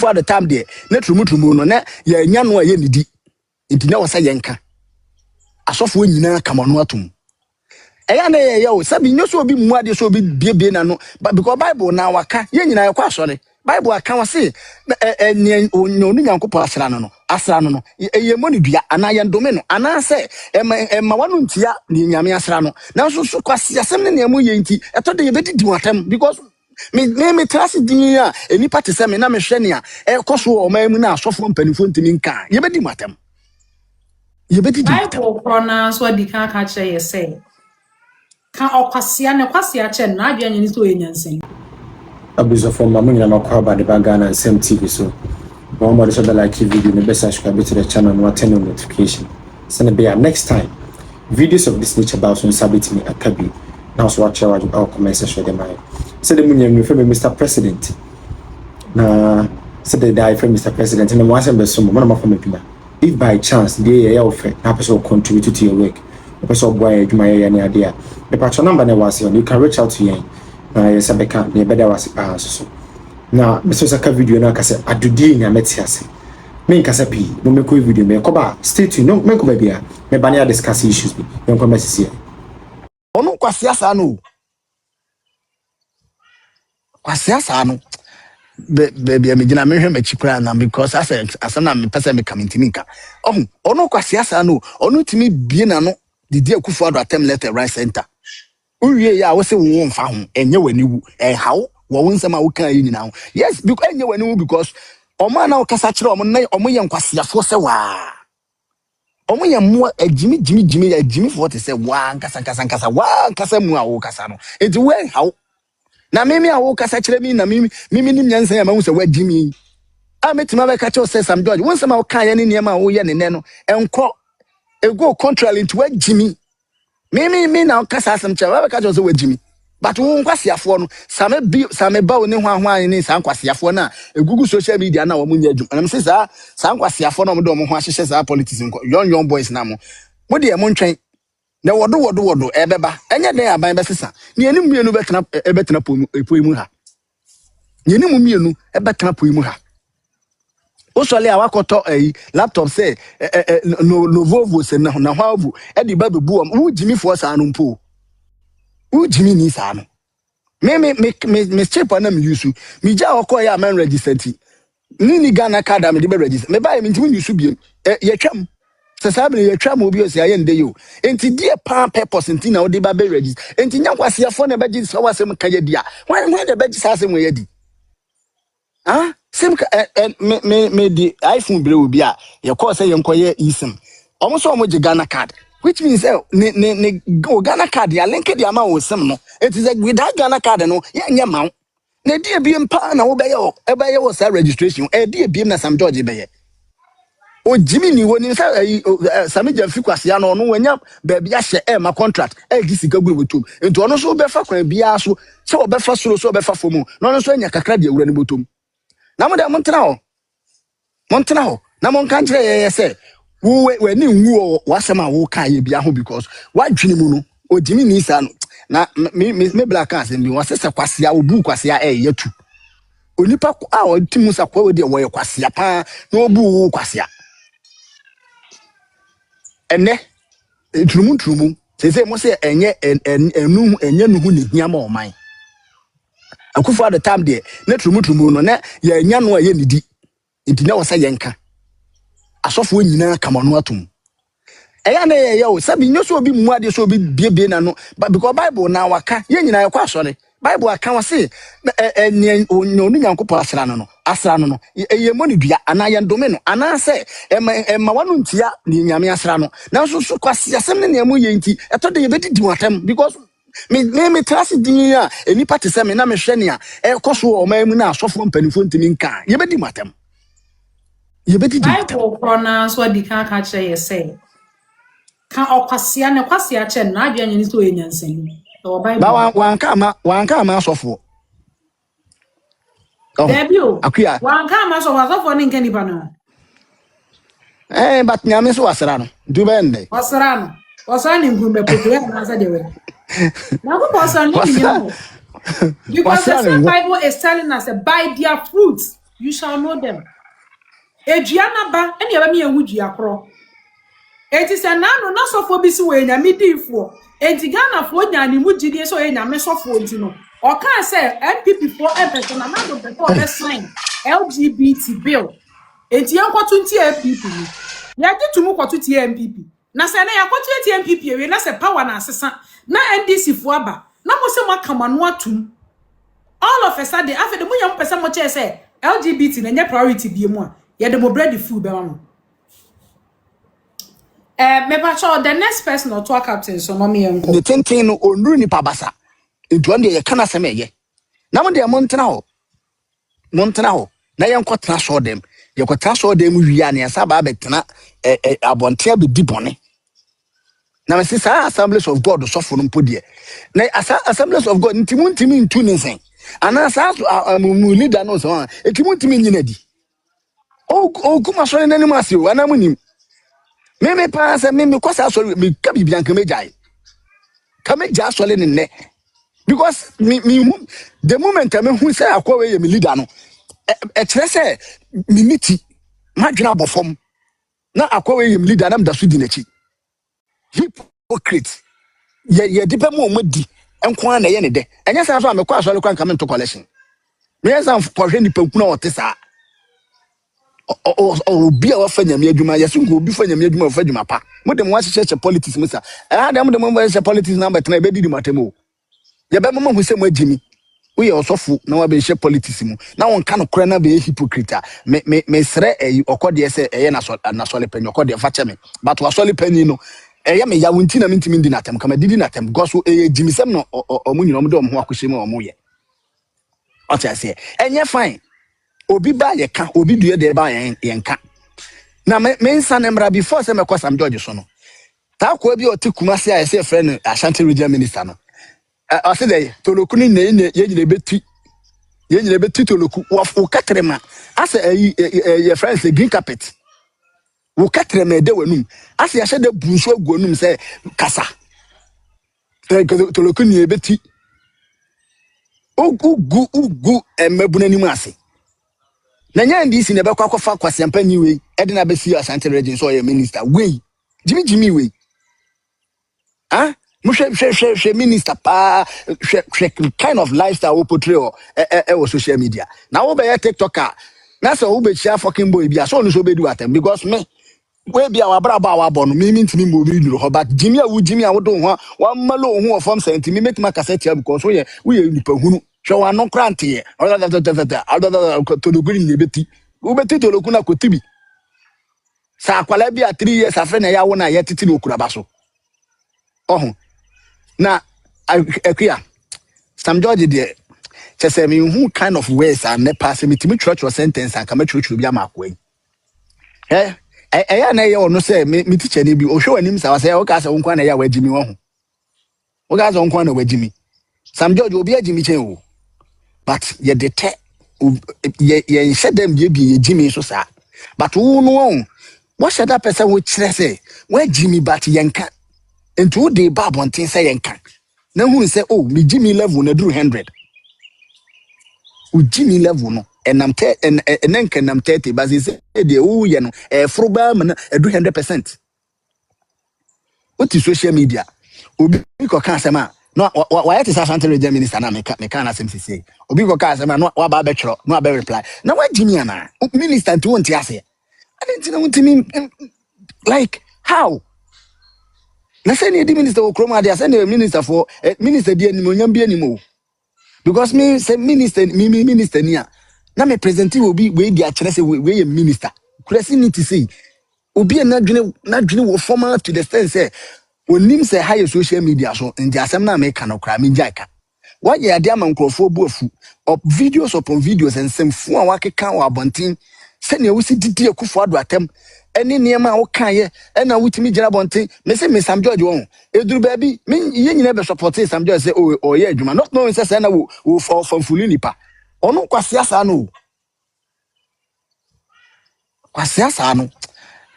for the time there na trumutumu no na ya nya no aye nidi nti na wasa yenka asofo nyina kama no atum eya na ye o sabi nyo so obi mu ade so obi biebie na no because Bible na waka ye nyina yakwa asore Bible aka wase onu nyankopɔ asra no ye moni dua ana ye ndome no ana se ema wanu ntia ni nyame asra no na so kwase asem ne nemu ye nti eto de ye bedi watam because me trust din a enipa te se me na me hwɛ ne a ekoso o ma mu na asofo mpanifo ntimi nka ye bedi watam ye bedi Bible pronounce what the can catch you say ka okwasia ne kwasia che na adwa nyini so enyansen abuso from mamunya na kwa ba de bagana and same TV so no more so like video ne best subscribe to the channel and turn on notification send be next time videos of this nature about so sabit me akabi now so watch our comment section dem I say the munya me from Mr. President na say the die from Mr. President and one be so mo na from pina if by chance they offer na person contribute to your work person boy adwuma ya ne ade a the patron number na was you can reach out to you yes abeka ne beda was so na me so saka video na ka se adudi nya metiase me nka se pi no me ko video me ko ba stay tuned no me ko ba bia me ba na discuss issues bi yon ko mesisi onu kwasiasa no baby me gina me hwe me chikura na because asana me pese me kamintimi nka onu kwasiasa no onu timi bie na no didi akufo ado atem letter right center uwie ya wo se wo mfa ho enye waniwu hawo wo nsema wo kan yi nyina ho yes because enye waniwu because omo na okasa kire omo ye nkwasiafo se wa omo ye mo ajimi fo te se wa nkasa wa nkasa mu a wo kasa no enti we hawo na mimi a wo kasa kire mi na mimi nim nyansa ya ma wo se wa jimi a metima be ka che o se Sam George wo nsema wo kan ye ne niam a wo ye ne ne no enko ego contrary into wa jimi me na kasa asem che wa ka jo so wajimi but wo nkwasiafo no same ba oni hwan ni sa nkwasiafo na egugu social media na wo munya adwum na me se sa nkwasiafo no mo do mo ho ahyehye sa politics nko young boys na mo de e mo ntwen na wodo ebeba enye den aban be sesa ne eni mienu betena poimu ha ne eni mienu ebetena poimu ha osole awakoto laptop say no vovo se na hwavu e di ba bebu am wo jimi fo sa no mpo wo jimi ni sa no me chip na me use me ja okọ ya man register ti ni Ghana card am de be register me ba me ntimi use bi ye twam se sa be ye twam obi o se aye nde yo enti die pa purpose enti na wo de ba be register enti nyankwasiafo na be gi so wasem ka ye dia wan de be gi sa asem ye di ah sim me di iPhone bre obi a ye call say yenkoye eSIM omo so omo je Ghana card which means ne Ghana card ya link di ama wo sim no it is with that Ghana card no ye nya ma na di ebiem pa na wo be ye wo say registration di ebiem na Sam George be ye o jimi ni woni say Sam George fi kwase ya no no wanya ba bia hye ma contract gi sika guru botom ento ono so be fa kwan bia so se wo be fa soro so be fa fomu no no so anya kakra de awura ni botom na mo de montena ho na mon kan kire ye se we ni nwu wasema wo kan ye bia ho because wadwini mu no ojimi ni sa no na me black as bi wasese kwasea obu kwasea yatu onipa a otimu sa kwa we de wo kwasea pa na obu kwasea ene trumu se mo se enye enye nuhu ne hia ma oman akufo at the time there na trumu no na ya nya no aye nidi nti na wasa yenka asofo nyina kama no atum eya na ye o sabi nyo so obi mu ade so obi biebie na no because Bible na waka ye nyina yakwa asore Bible aka wase onu nyankopɔ asra no ye moni dua ana ye ndome no ana se ema wanu ntia ni nyame asra no na so kwase asem ne nemu ye nti eto de ye bedi watam because me trust din a enipa te se me na me hwe ne a ekoso o mamu na asofo mpanifo ntimi nka ye bedi watam ye bedi Bible pronounce what the can catch you say ka okwasia ne kwasia che na adwa nyini so enyansen so Bible ba wanka ama asofo Debut akuya wanka ama so wasofo ne nkani ba no but nyame so wasra no du bende wasra ni ngumbe popular na say dewe na go person ni because the same Bible is telling us by their fruits you shall know them. Ejiana ba eni aba mi ehu dua kro. Enti se na no na sofo bi si we nya midifo. Enti Ghana fo nya ni mu gidie so ye nya me sofo enti no. O kan se MPP for person na do before be sign LGBT bill. Enti yankwotu nti MPP ni. Ya gitu mu kwotu ti MPP. Na se na yakwotu ti MPP we na se power na asesa na NDC fo aba. Na mo se mo akamano atum. All of a sudden after the munyam person mo che say LGBT na nya priority bi mu a ye de mo bread food be ma. The next person or tour captain so no me enko. The thinking no onru ni pabasa. Nti on de ye kana sema ye. Na mo de montena ho. Na ye nkotena so dem. Ye kwotena so dem wiya na yasa ba betena abonte abedi bone. Na me say Assemblies of God so for no podie. Na Assemblies of God ntimi ntu ni sen. Ana sa mu leader no so ntimi nyina di. O kuma so na nima se o ana munim. Me pa say me kwasa so me ka bibia nka mejai. Ka meja so le ne. Because the moment I who say akwa me leader no e kire say me miti madwena bofom na akwa me leader na mda so di nachi. Hypocrite. Ye dipe mo di enko na ye ne de. Enya sa so amekwa so le kwa nka me to collection. Me yesa for hwe ni panku na otesa. Obi a wafa nyame adwuma yeso ngo obi fa nyame adwuma wafa adwuma pa mo dem wa hyehyɛ politics mo sa dem dem wa hyehyɛ politics na betena e be di matemo ye be mo hu se mo agimi wo ye osofo na wa be hyehyɛ politics mu na won ka no kora na be hypocrite me sere okode se na sole panyi okode fa che me but wa sole panyi no me ya wonti na mentimi ndi na tem kama didi na tem go so agimi sem no omu nyina omu de omu akohye mu omu ye o tia se enye fine obi ba ye ka obi due de ba ye nka na me nsa na mra before say me kwa Sam George so no ta ko bi o te Kumasi a say friend Ashanti regional minister no o say dey toloku ni ne ye nyina beti toloku wo katrema asa ye friends green carpet wo katrema de wanum asa ya hye de bunso aguanum say kasa toloku ni beti ugu emabuna ni mu ase na nya ndisi ne bekwa kwafa kwasempa ni we ede na besi Ashanti region so ye minister we jimi we mo hwe minister pa hwe kind of lifestyle we portray o social media na wo be ya TikToker na so wo be chia fucking boy bia so no so be do atem because me we bia wa bra ba wa bono me ntimi mo bi duro ho but jimi a wo do ho wa malo ho of form sentiment metima cassette because we nipa hunu hwe wa no krante ye to do green nebeti wo beti to loku na kotibi sa akwala bia 3 years afa na ya wo na ye titi no kuraba so na akuya Sam George de chese me who kind of ways and ne pass me timi church or sentence and come church bi amakwe ya na ye ono say me teacher ni bi o hwe anim sa say o ka say wonkwa na ya wagimi wo ho o ga say wonkwa na wagimi Sam George obi agimi chen o but ye de te ye hye dem bi ye gimi so sa but wo no what should that person wo kire say wagimi but yenka into the babontin say yenka na hu say oh me Jimmy level na duru 100 u Jimmy level no enam te enenka nam 30 but say de wo ye no froba man duru 100%. What is social media obi ko kan asema no wa yet is Ashanti region minister na me kan asem sisi obi ko kan asema no wa ba be twro no ba reply na wa Jimmy ana minister nti won ti ase I didn't know what mean like how. Na say ni di minister o kroma dia say ni minister for minister di animu nyam bi animu because me say minister minister ni a na me present obi we di a kire say we ye minister kurasi need to say obi na dwene wo formal to the sense say onim say high social media so ndi asem na me kan okra me jaika why ye ade amankrofo buafu of videos upon videos and some fu a wakeka wa abontin say ne wo si didi akufo ado atem eni niema wo kan ye na wutimi gira bonten me say me Sam George won eduru ba bi me ye nyina be support Sam George say oh ye adwuma not knowing say na wo for fully nipa ono kwase asa no kwase asa no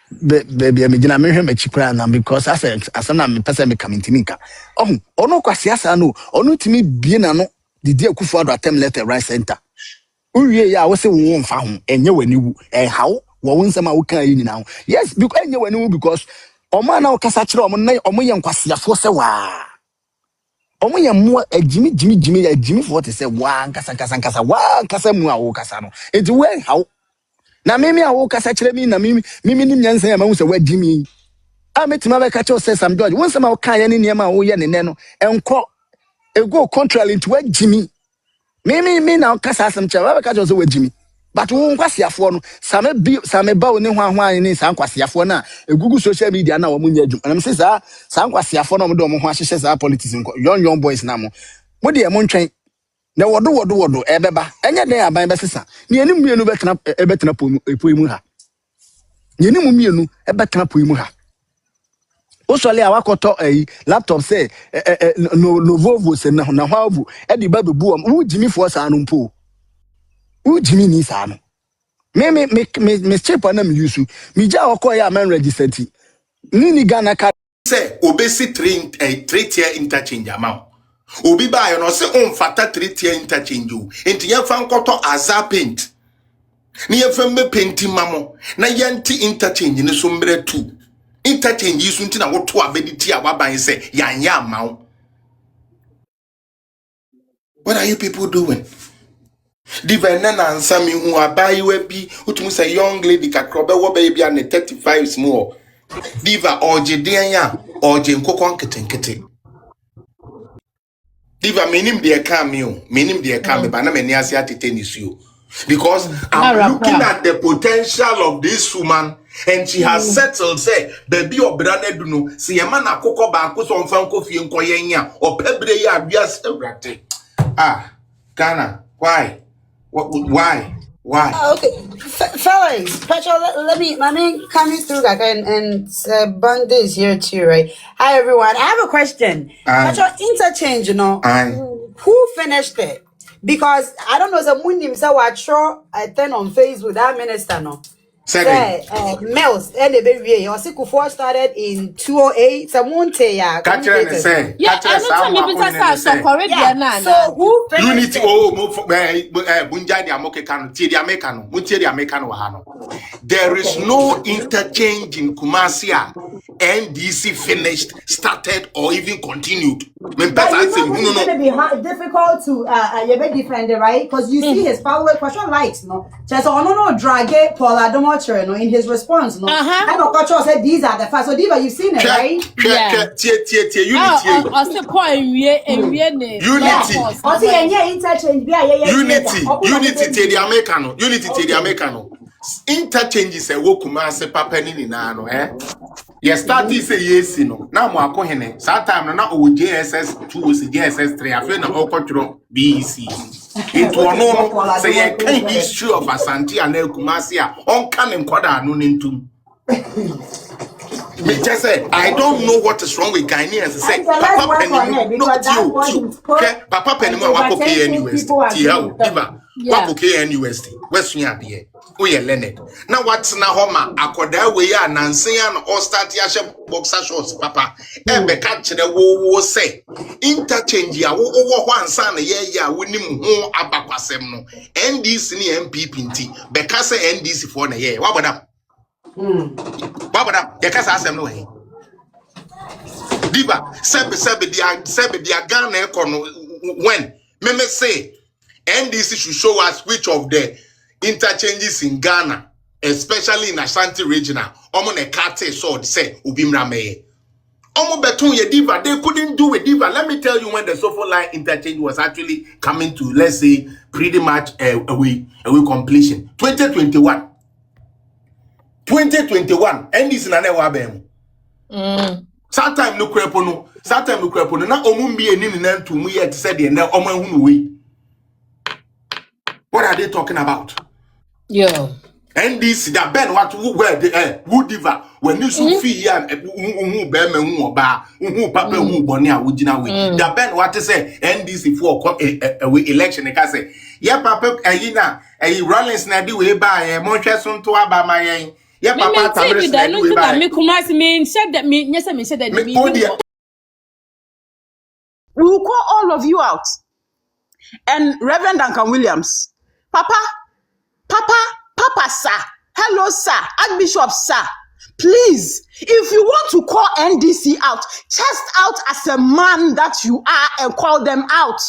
be me gina me hwe me chikra na because asa na me pese me kamintimi nka ono kwase asa no ono timi bie na no didi akufo ado atem left right center Uye ya wo se wo mfa ho enye wani wu hawo wo nsɛm a wo kan yi nyina ho. Yes, because enye wani wu because omo na wo kasa kire omo na omo ye nkwasiafo se wa. Omo ye mo ajimi fo te se wa nkasa wa nkasa mu a wo kasa no. Enti we hawo. Na mimi a wo kasa kire mi na mimi nim nyansa ya ma hu se wa jimi. A metima be ka kire se Sam George. Wo nsɛm a wo kan ye ne niam a wo ye ne ne no. Enko ego contrary into wa jimi. Me na kasa asem che ba ka jo so wagimi but wo nkwasiafo no same ba oni hwan ni sa nkwasiafo na egugu social media na wo munya adwum anam se sa nkwasiafo no mo do mo ho ahyehye sa politics nko young boys na mo de e mo ntwen na wodo ebeba enye den aban be sesa ne enim mienu betena poi mu ha ne enim mienu ebetena poi mu ha osole a wakoto laptop say no vovo se na hwavu e di ba bebu am wo jimi fo sa no mpo wo jimi ni sa no me chip na me use me ja okọ ya man register ti ni Ghana ka say obesi 3 tier interchange amount obi ba yo no say on fata 3 tier interchange o enti ye fa nkoto aza paint ni ye fa me painti mamo na yanti interchange ni so mbre 2 interchange isu nti na woto abediti a waban say yanya amount. What are you people doing? Diva nana answer me who abai we bi utumu say young lady kakrobe wo be bia ne 35 small. Diva oje den ya oje nkokon nketenkete. Diva menim de ka me o menim de ka me ba na mani ase atete ni su because I'm looking at the potential of this woman and she has settled say baby obra na du no se yema na kokko ba ko so mfa nkofie nkoye nya opebre ya abias ewrate. Ghana, why? Why? Okay, fellas, Petrol, let me, my name coming through, and Banda is here too, right? Hi, everyone. I have a question. Petrol, Interchange, you know, who finished it? Because I don't know, the Mundim, so I turn on Facebook, that minister, no. Mills, and the baby, or Sikufo started in 208. Someone say, yeah, so who unity? Bunja the Amoke Kano, Tiri Americano, Mutiri Americano Hano. There is no interchange in Kumasia. NDC finished, started, or even continued. It's going to be difficult to defend it, right? Because you see his followers question likes, no. Just no drag Paul Adomocher, no, in his response, no. I know Patrol said these are the facts. So Diva, you've seen it, right? Yeah. Unity. Interchange is a wokuma se papa ni na no ye start say yes no na mo akohene that time na o JSS 2 was JSS 3 afi na okotro BEC it no say ye kan history of Asante and Kumasi a on kan nkoda anu ntum. Me just say I don't know what is wrong with Ghanaians. Say Papa Penny not you. Okay, Papa Penny wa ko KNUST. C0ll Diva. Wa ko KNUST. West Nya de. We learned. Now what's na homa akoda we ya nansen ya no start ya she boxer shorts papa. E be ka kire wo say interchange ya wo ho ansa na ye ya wonim ho abakwasem no. NDC ni MPP nti be ka say NDC for na ye. Wa boda Baba, the Casa Assembly way. Diva, Sebe dia Ghana econo when me say NDC should show us which of the interchanges in Ghana, especially in Ashanti regional, omone kate sword say ubimra meye. Omo beton ye Diva, they couldn't do it. Diva, let me tell you when the Sofo line interchange was actually coming to, let's say, pretty much away completion. 2021, and this na never been. Sometime no crepono, na omumbi eni ni nantu mu yet said the na omanhunu we. What are they talking about? Yeah. And this that Ben what where the wood diva when you should fee and who bear me who ba who papa who boni a wujina we. That Ben what to say NDC for election can say yeah papa ayina ay Rollins na di we ba mo hwe so nto aba ma yen. Yeah, Papa, we will call all of you out. And Reverend Duncan Williams, Papa, sir. Hello, sir. Archbishop, sir. Please, if you want to call NDC out, chest out as a man that you are and call them out.